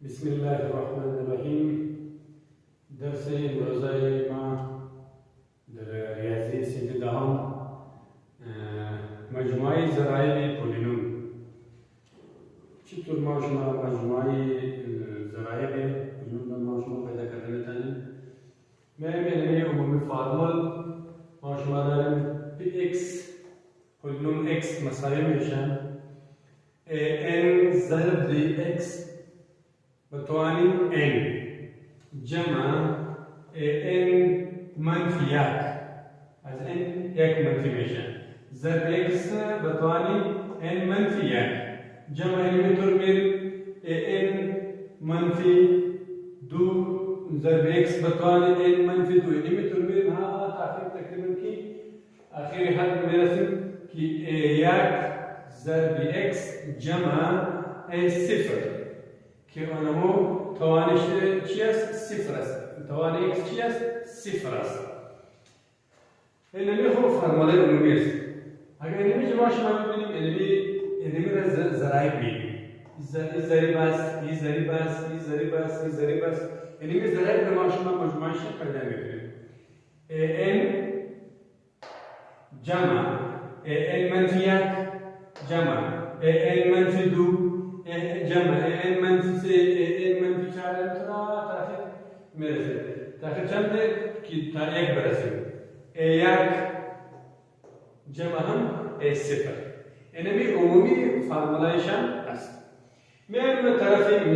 بسم الله الرحمن الرحیم. درس امروزی ما در ریاضی سیزدهم مجموعه ضرایب پولینوم. چطور ما شما مجموعه ضرایب پولینوم ما شما پیدا کردن میتونیم؟ می‌بینیم عمومی فرمول ما شما داریم پی ایکس پولینوم ایکس مساوی میشن ان ضرب دی ایکس بتواني n جمع n منفي ياك از n ياك منفي ميشن ضرب x بتواني n منفي ياك جمع n بترمير n منفي دو ضرب x بتواني n منفي دو n بترمير ها آخر تقريبا كي آخر حد مرسم كي ياك ضرب x جمع صفر که اونمو توانش چی است؟ صفر است. توان x چی است؟ صفر است. اینمی خوب فرموله عمومی است. اگر اینمی جمع شما ببینیم اینمی را ضرایب میگیم. این ضریب است، این ضریب است، این ضریب است، این ضریب است. اینمی ضرایب را شما مجموعش پیدا میکنیم. n جمع n منفی یک جمع n منفی دو جمع n منفی سه n منفی چهار تا آخر میرسه. تا آخر چند که تا یک برسیم. یک جمع هم صفر. اینمی عمومی فرمولایشان است. میایم طرف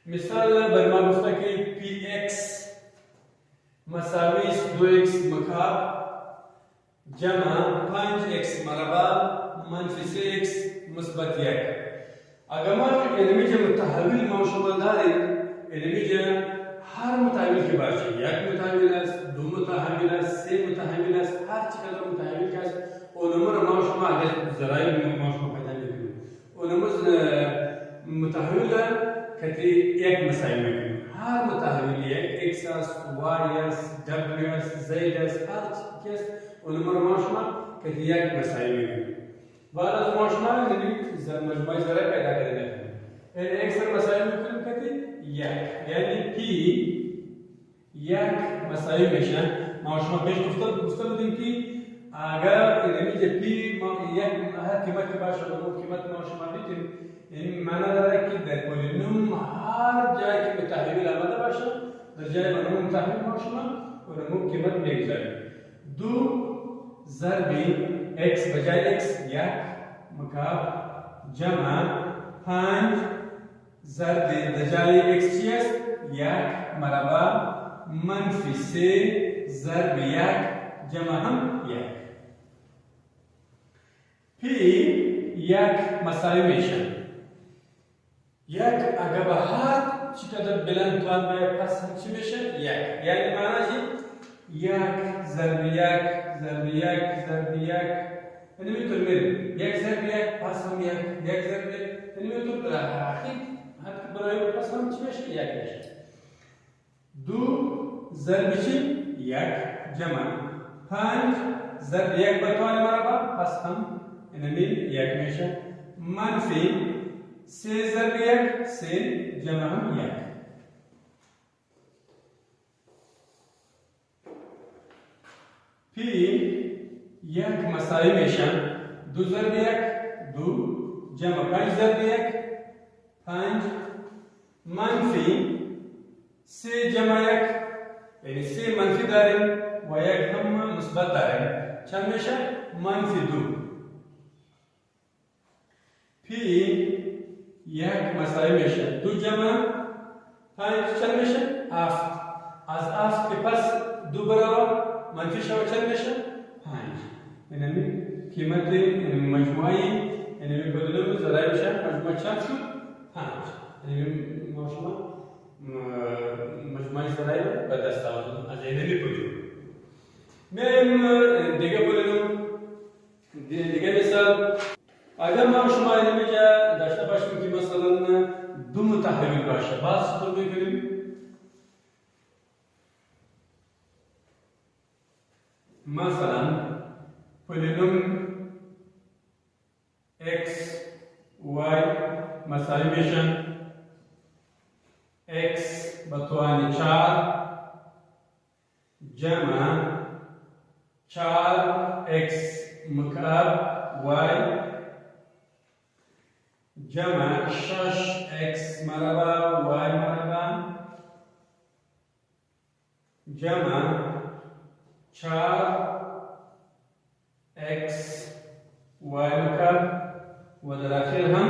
مثال بر ما گفته که پی ایکس مساوی 2x مکعب جمع 5x مربع منفی 3x مثبت یک. اگر ما اینمی جا متحول ما شما داریم اینمی جا هر متحول که باشه یک متحول است، دو متحول است، سه متحول است، هر چقدر متحول که است اونمو را ما شما اگر ضرایب ما شما پیدا میکنیم اونمو متحول که یک مساوی میکنیم. هر متحول یک x است، y است، w است، z است، هر چی است اونمو را ما شما که یک مساوی میکنیم. بعد از ما شما مجموعه ضرایب پیدا کردیم. این x را مساوی میکنیم که یک، یعنی p یک مساوی میشن. ما شما پیش گفته بودیم که اگر اینمی که p یک هر قیمت که باشه اون قیمت ما شما بیتیم این معنی داره که در پولینوم هر جایی که متحول آمده باشه در جای اون متحول ما شما اون قیمت میگذاریم. دو ضرب x بجای x یک مکعب جمع 5 ضرب بجای x چی است؟ یک مربع منفی 3 ضرب یک جمع هم یک. p یک مساوی میشن. یک اگر به هر چقدر بلند توان به پس چی میشه؟ یک. یعنی معنی یک ضرب یک ضرب یک ضرب یک اینمی طور میریم. یک ضرب یک پس هم یک ضرب یک اینمی طور برای آخر حتی برای پس هم چی میشه؟ یک میشه. دو ضرب چی؟ یک جمع 5 ضرب یک بتوان مربع پس هم اینمی یک میشه. منفی 3 ضرب یک 3 جمع هم یک. p یک مساوی میشن. دو ضرب یک دو جمع 5 ضرب یک 5 منفی 3 جمع یک یعنی 3 منفی داریم و یک هم مثبت داریم. چند میشه؟ منفی دو. p یک مساوی میشه. دو جمع 5 چند میشه؟ 7. از 7 که پس دو برابر منفی شو چند میشه؟ 5. اینمی قیمت مجموعی اینمی پولینوم ضرایب شد مجموعه چند شد؟ 5. اینمی ما شما مجموعه ضرایب به دست آوردیم از اینمی پولینوم. میایم دیگه پولینوم دیگه مثال اگر ما شما اینمی جا داشته باشیم که مثلا دو متحول باشه باز چطور میکنیم؟ مثلا پولینوم x y مساوی میشن x بتوانی 4 جمع 4x مكعب y جمع 6x مربع y مربع جمع 4x y مكعب وداخل هم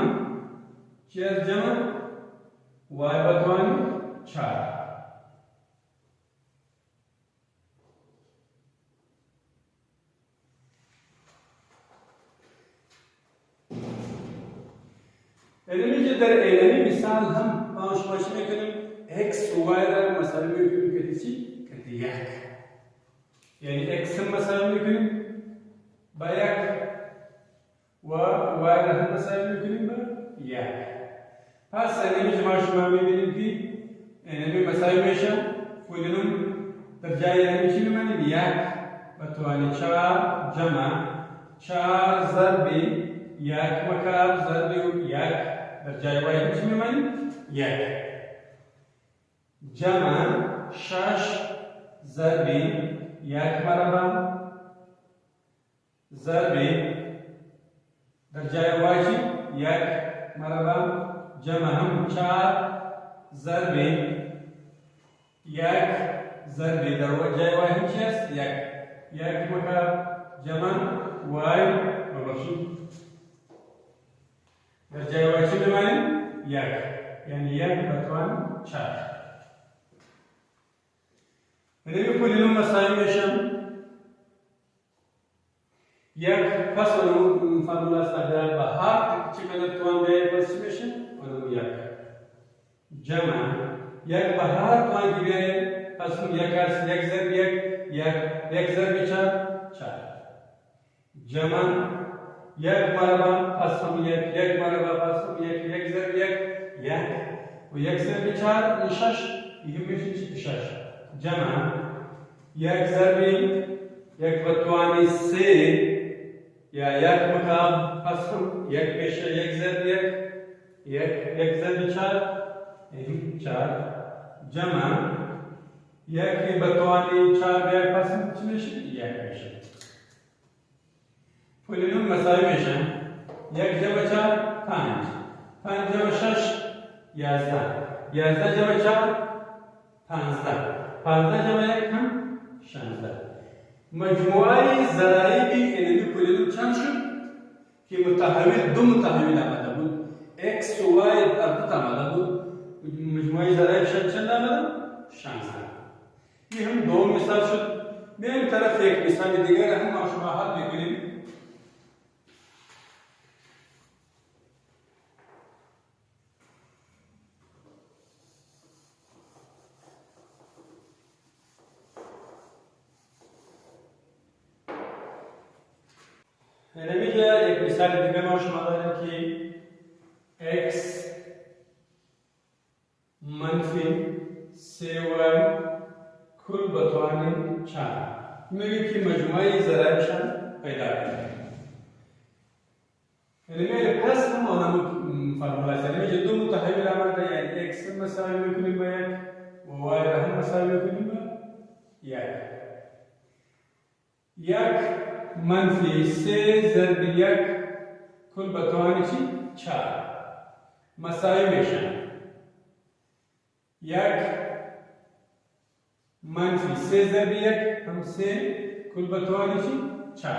چیز جمع y بتوانی 4 اینمی در اینمی مثال هم ماشی میکنیم x و y را مساوی میکنیم که چی؟ که یک یعنی x هم مساوی میکنیم با یک و y را هم مساوی میکنیم با یک پس اینمی که ما میبینیم که اینمی مساوی میشه فولینم در جای اینمی چی میمانیم یک بتوانی 4 جمع 4 ضرب یک مکعب ضرب یک در جای واحد چی میمانیم؟ یک جمع 6 ضرب یک مربع ضرب در جای واحد یک مربع جمع هم 4 ضرب یک ضرب در جای واحد چی است؟ یک مکعب جمع وای ببخشید در جای واحد چی میمانیم؟ یک یعنی یک بتوان 4 اینمی پولینم مساوی میشن یک پس اونم فرمولا است اگر به هر چی قدر توان بیاید پس چی میشه؟ اونم یک جمع یک به هر توان که بیاید پس اون یک است یک ضرب یک ضرب 4 جمع یک مربع پس هم یک مربع پس هم یک ضرب یک و یک ضرب 4 6 دیگه میشه 6 جمع یک ضرب یک بتوانی 3 یا یک مکعب پس هم یک میشه یک ضرب یک ضرب 4 جمع یک بتوانی 4 یک پس هم چی میشه یک میشه پولینم مساوی میشن یک جمع 4 5 جمع 6 11 جمع 4 15 جمع 1 هم 16 مجموعه ضرائب اینمی پولینم چند شد که متحول دو متحول آمده بود x و y ارتباط آمده بود مجموعه ضرائب چند آمده 16 این هم دو مثال شد به این طرف یک مثال دیگر هم ما شما حل بکنیم اینجا یک مثال دیگه ما شما داریم که x منفی 3y کل بتوانیم 4 میگه که مجموعه ضرایبشان پیدا کنیم یعنی پس هم آنم فرمولا است یعنی دو متحول آمده یعنی x مساوی میکنیم با یک و y را هم مساوی میکنیم با یک منفی 3 ضرب یک کل بتوانی چی؟ 4 مساوی میشن یک منفی 3 ضرب یک هم 3 کل بتوانی چی؟ 4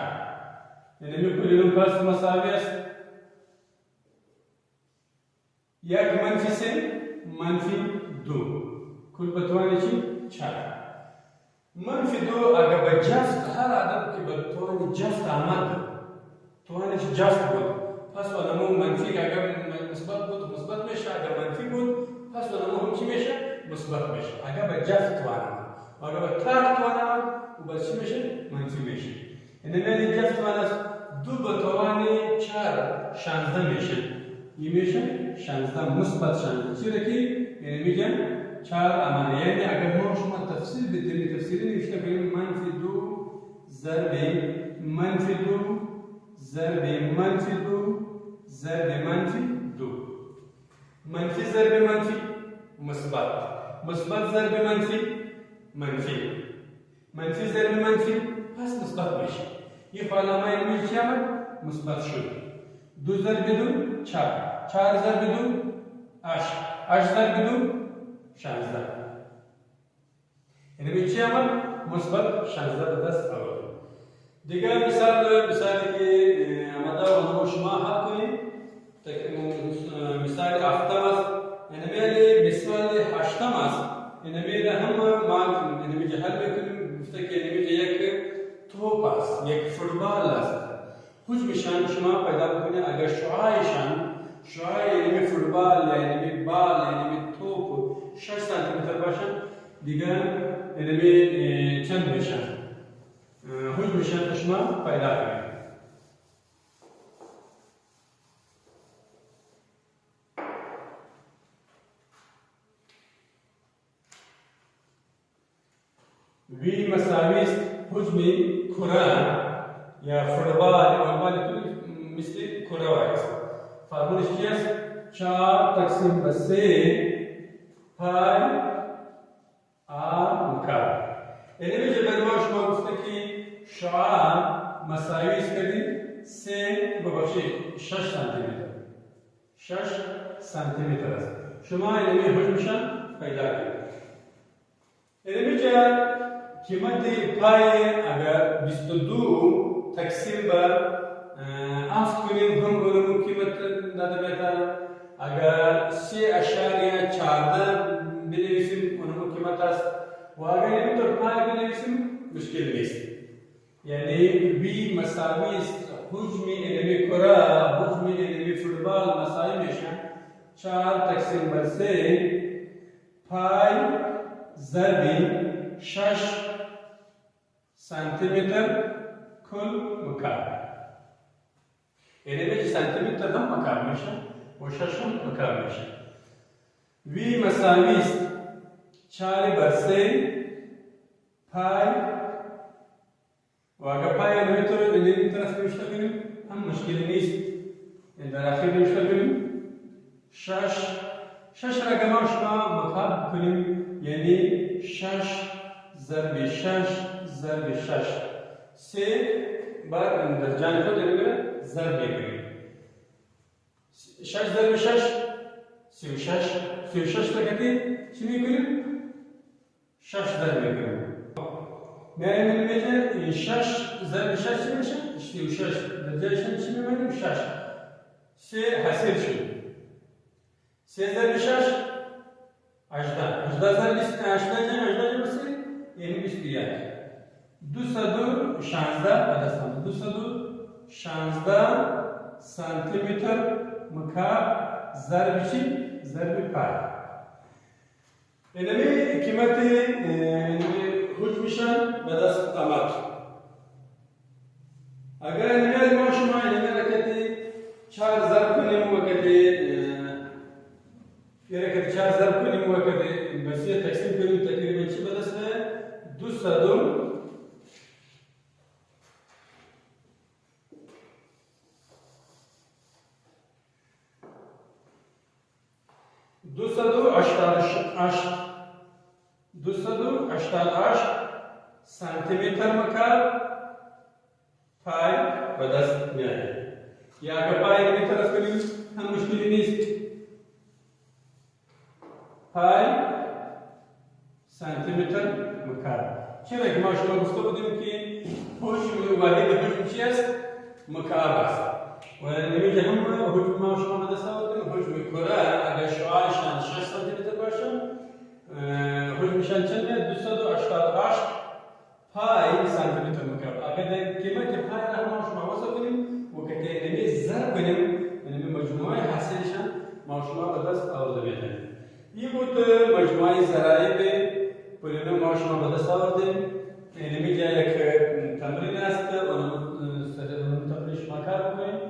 یعنی میکنیم پس مساوی است یک منفی 3 منفی 2 کل بتوانی چی؟ 4 منفی 2 اگر به جفت هر عدد که به توان جفت آمد توانش جفت بود پس ونمو منفی اگر مثبت بود مثبت میشه اگر منفی بود پس ونمو هم چی میشه مثبت میشه اگر به جفت توان آمد اگر به ترک توان آمد و بس چی میشه منفی میشه یعنی جفت توان است دو به توان 4 16 میشه این میشه 16 مثبت 16 چرا که یعنی میگن 4 آمده یعنی اگر ما شما تفسیر بدیم تفسیری نوشته کنیم منفی 2 ضرب منفی 2 ضرب منفی 2 ضرب منفی 2 منفی ضرب منفی مثبت، مثبت ضرب منفی منفی، منفی ضرب منفی پس مثبت میشه. این علامه علمی چی آمد؟ مثبت شد. 2 ضرب 2 4، 4 ضرب 2 8، 8 ضرب 2 16. یعنی چی آمد؟ مثبت 16 به دست آورد. دیگر مثالی که آمده و شما حل کنید، مثال هفتم است، یعنی مثال هشتم است. یعنی هم ما یعنی حل میکنیم گفته که یعنی یک توپ است، یک فوتبال است. حجمشان شما پیدا بکنید. اگر شعاعشان شعاع یعنی فوتبال یعنی بال یعنی توپ 6 سانتی متر باشد، دیگر یعنی چند میشن؟ حجمشان شما پیدا کنید. وی مساوی است حجم کره یا فوتبال مثل کره است. فرمولش چی است؟ 4 تقسیم به 3 پای آر مکعب. یعنی میشه برای شما گفته که شعاع مساوی است کردیم 3 ببخشید 6 سانتی متر، 6 سانتی متر است. شما یعنی حجمشان پیدا کنید. یعنی میشه قیمت پای اگر 22 تقسیم به 7 کنیم هم اونم قیمت داده بهتر. اگر 3.14 بنویسیم اونم قیمت است و اگر اینطور پای بنویسیم مشکل نیست. یعنی وی مساوی است حجم علمی کره حجم علمی فوتبال مساوی میشن 4 تقسیم به 3 پای ضرب 6 سانتی متر کل مکعب. یعنی به سانتی متر هم مکعب میشه و 6 هم مکعب میشه. وی مساوی است 4 بر 3 پای و اگر پای این طرف نوشته کنیم هم مشکلی نیست. در آخر نوشته کنیم 6 رقم شما مکعب کنیم یعنی 6 ضرب 6 ضرب 6 3 بار در جانب خود ضرب کنیم. 6 ضرب 6 36 لگتی چی میکنیم؟ 6 ضرب کنیم. میایم میشه 6 ضرب 6 چی میشه؟ 36 در جایشان چی میمونیم؟ 6 3 حاصل شد. 3 ضرب 6 18 ضرب 18 بسید یعنی 21 216 به دست آمد. 216 سانتی متر مکعب ضرب چی؟ ضرب پای. یعنی قیمت حجمشان به دست آمد. اگر اینجا ما شما یعنی رکتی 4 ضرب کنیم وقتی یه رکت 4 ضرب کنیم وقتی بسیار تقسیم کنیم تقریبا چی به دست میاد؟ 288 سانتی متر مکعب پای به دست میاد. یا اگر پای این طرف کنیم هم مشکلی نیست. پای سانتی متر مکعب. چرا که ما شما گفته بودیم که حجم واحد حجم چی است؟ مکعب است. و نمیشه هم حجم ما شما به دست آوردیم. حجم کره اگر شعاعشان 6 سانتی متر باشه حجمشان چند میاد؟ 288 پای سانتی متر مکعب. اگر قیمت پای را ما شما وصل کنیم و که نمی ضرب کنیم یعنی مجموعه حاصلشان ما شما به دست آورده میاد. این بود مجموعه ضرایب پولینو ما شما به دست آوردیم. یعنی میگه یک تمرین است اون تمرین شما کار کنید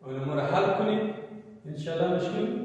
اون رو حل کنید ان شاء الله مشکل